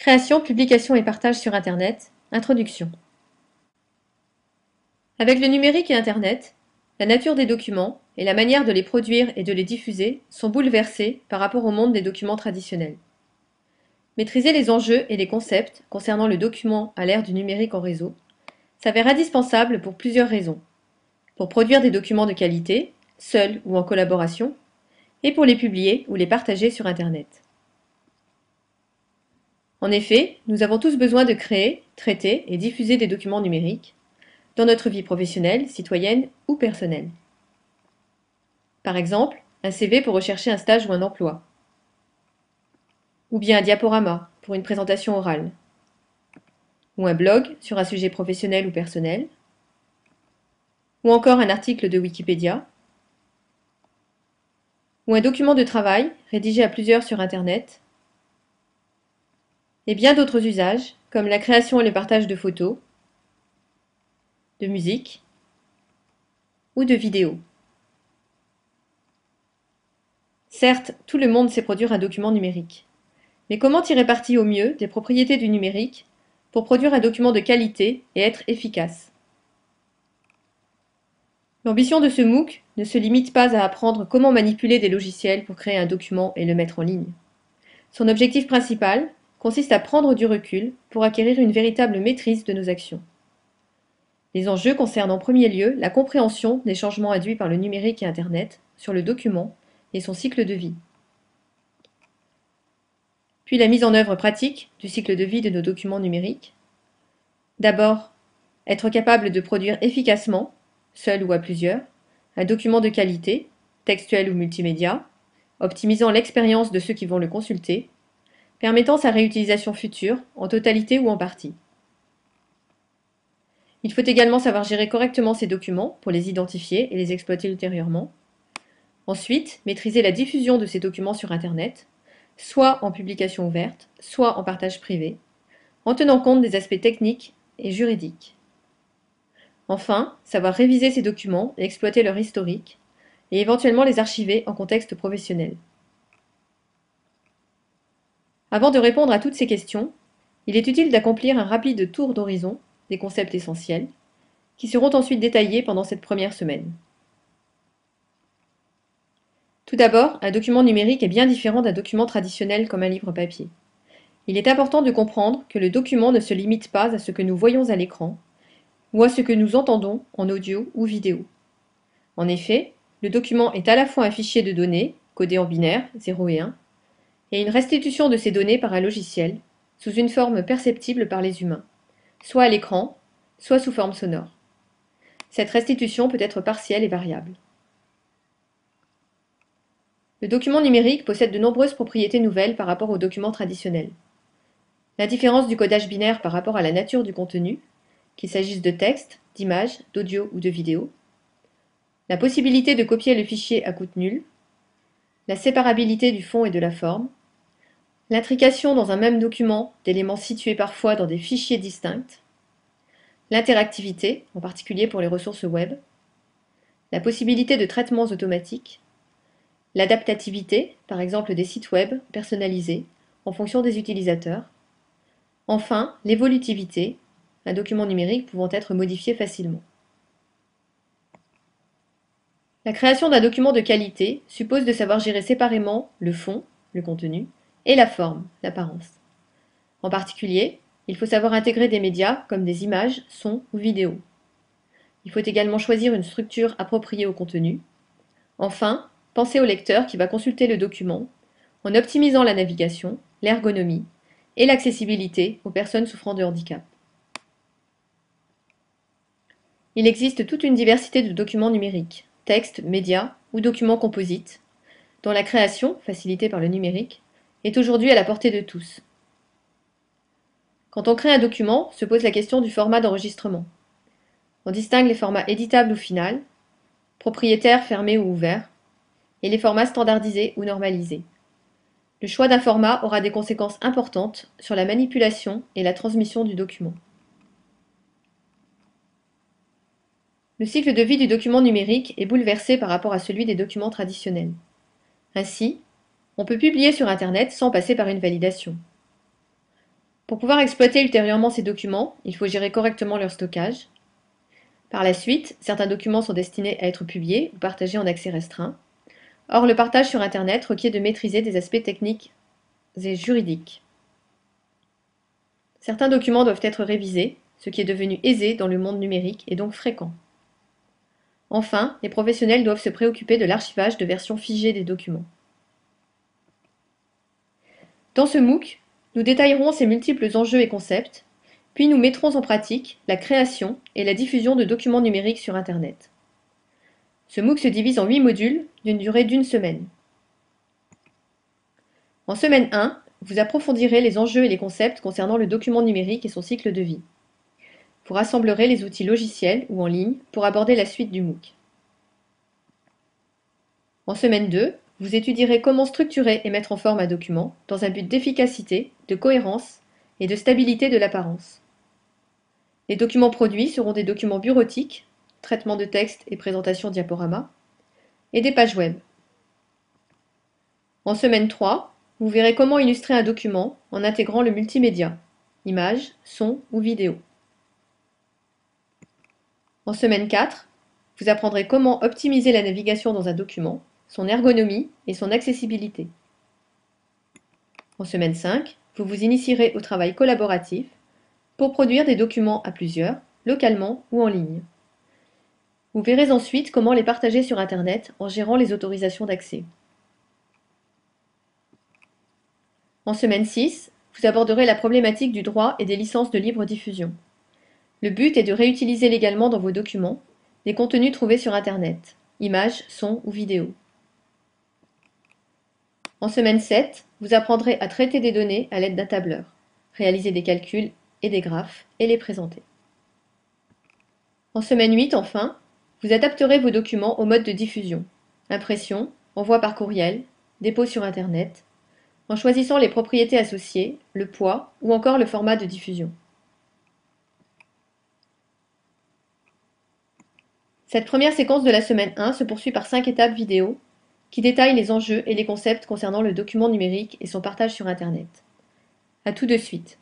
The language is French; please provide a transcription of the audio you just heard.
Création, publication et partage sur Internet. Introduction. Avec le numérique et Internet, la nature des documents et la manière de les produire et de les diffuser sont bouleversées par rapport au monde des documents traditionnels. Maîtriser les enjeux et les concepts concernant le document à l'ère du numérique en réseau s'avère indispensable pour plusieurs raisons. Pour produire des documents de qualité, seuls ou en collaboration, et pour les publier ou les partager sur Internet. En effet, nous avons tous besoin de créer, traiter et diffuser des documents numériques dans notre vie professionnelle, citoyenne ou personnelle. Par exemple, un CV pour rechercher un stage ou un emploi, ou bien un diaporama pour une présentation orale, ou un blog sur un sujet professionnel ou personnel, ou encore un article de Wikipédia, ou un document de travail rédigé à plusieurs sur Internet, et bien d'autres usages comme la création et le partage de photos, de musique ou de vidéos. Certes, tout le monde sait produire un document numérique. Mais comment tirer parti au mieux des propriétés du numérique pour produire un document de qualité et être efficace? L'ambition de ce MOOC ne se limite pas à apprendre comment manipuler des logiciels pour créer un document et le mettre en ligne. Son objectif principal consiste à prendre du recul pour acquérir une véritable maîtrise de nos actions. Les enjeux concernent en premier lieu la compréhension des changements induits par le numérique et Internet sur le document et son cycle de vie. Puis la mise en œuvre pratique du cycle de vie de nos documents numériques. D'abord, être capable de produire efficacement, seul ou à plusieurs, un document de qualité, textuel ou multimédia, optimisant l'expérience de ceux qui vont le consulter, permettant sa réutilisation future, en totalité ou en partie. Il faut également savoir gérer correctement ces documents pour les identifier et les exploiter ultérieurement. Ensuite, maîtriser la diffusion de ces documents sur Internet, soit en publication ouverte, soit en partage privé, en tenant compte des aspects techniques et juridiques. Enfin, savoir réviser ces documents et exploiter leur historique, et éventuellement les archiver en contexte professionnel. Avant de répondre à toutes ces questions, il est utile d'accomplir un rapide tour d'horizon des concepts essentiels, qui seront ensuite détaillés pendant cette première semaine. Tout d'abord, un document numérique est bien différent d'un document traditionnel comme un livre papier. Il est important de comprendre que le document ne se limite pas à ce que nous voyons à l'écran, ou à ce que nous entendons en audio ou vidéo. En effet, le document est à la fois un fichier de données, codé en binaire 0 et 1, et une restitution de ces données par un logiciel, sous une forme perceptible par les humains, soit à l'écran, soit sous forme sonore. Cette restitution peut être partielle et variable. Le document numérique possède de nombreuses propriétés nouvelles par rapport au document traditionnel. La différence du codage binaire par rapport à la nature du contenu, qu'il s'agisse de texte, d'images, d'audio ou de vidéo, la possibilité de copier le fichier à coût nul, la séparabilité du fond et de la forme, l'intrication dans un même document d'éléments situés parfois dans des fichiers distincts, l'interactivité, en particulier pour les ressources web, la possibilité de traitements automatiques, l'adaptativité, par exemple des sites web personnalisés en fonction des utilisateurs, enfin l'évolutivité, un document numérique pouvant être modifié facilement. La création d'un document de qualité suppose de savoir gérer séparément le fond, le contenu, et la forme, l'apparence. En particulier, il faut savoir intégrer des médias comme des images, sons ou vidéos. Il faut également choisir une structure appropriée au contenu. Enfin, penser au lecteur qui va consulter le document en optimisant la navigation, l'ergonomie et l'accessibilité aux personnes souffrant de handicap. Il existe toute une diversité de documents numériques, textes, médias ou documents composites, dont la création, facilitée par le numérique, est aujourd'hui à la portée de tous. Quand on crée un document, se pose la question du format d'enregistrement. On distingue les formats éditables ou final, propriétaires, fermés ou ouverts, et les formats standardisés ou normalisés. Le choix d'un format aura des conséquences importantes sur la manipulation et la transmission du document. Le cycle de vie du document numérique est bouleversé par rapport à celui des documents traditionnels. Ainsi, on peut publier sur Internet sans passer par une validation. Pour pouvoir exploiter ultérieurement ces documents, il faut gérer correctement leur stockage. Par la suite, certains documents sont destinés à être publiés ou partagés en accès restreint. Or, le partage sur Internet requiert de maîtriser des aspects techniques et juridiques. Certains documents doivent être révisés, ce qui est devenu aisé dans le monde numérique et donc fréquent. Enfin, les professionnels doivent se préoccuper de l'archivage de versions figées des documents. Dans ce MOOC, nous détaillerons ces multiples enjeux et concepts, puis nous mettrons en pratique la création et la diffusion de documents numériques sur Internet. Ce MOOC se divise en 8 modules d'une durée d'1 semaine. En semaine 1, vous approfondirez les enjeux et les concepts concernant le document numérique et son cycle de vie. Vous rassemblerez les outils logiciels ou en ligne pour aborder la suite du MOOC. En semaine 2, vous étudierez comment structurer et mettre en forme un document dans un but d'efficacité, de cohérence et de stabilité de l'apparence. Les documents produits seront des documents bureautiques, traitement de texte et présentation diaporama, et des pages web. En semaine 3, vous verrez comment illustrer un document en intégrant le multimédia, images, son ou vidéo. En semaine 4, vous apprendrez comment optimiser la navigation dans un document, son ergonomie et son accessibilité. En semaine 5, vous vous initierez au travail collaboratif pour produire des documents à plusieurs, localement ou en ligne. Vous verrez ensuite comment les partager sur Internet en gérant les autorisations d'accès. En semaine 6, vous aborderez la problématique du droit et des licences de libre diffusion. Le but est de réutiliser légalement dans vos documents les contenus trouvés sur Internet, images, sons ou vidéos. En semaine 7, vous apprendrez à traiter des données à l'aide d'un tableur, réaliser des calculs et des graphes et les présenter. En semaine 8, enfin, vous adapterez vos documents au mode de diffusion, impression, envoi par courriel, dépôt sur Internet, en choisissant les propriétés associées, le poids ou encore le format de diffusion. Cette première séquence de la semaine 1 se poursuit par 5 étapes vidéo qui détaillent les enjeux et les concepts concernant le document numérique et son partage sur Internet. À tout de suite.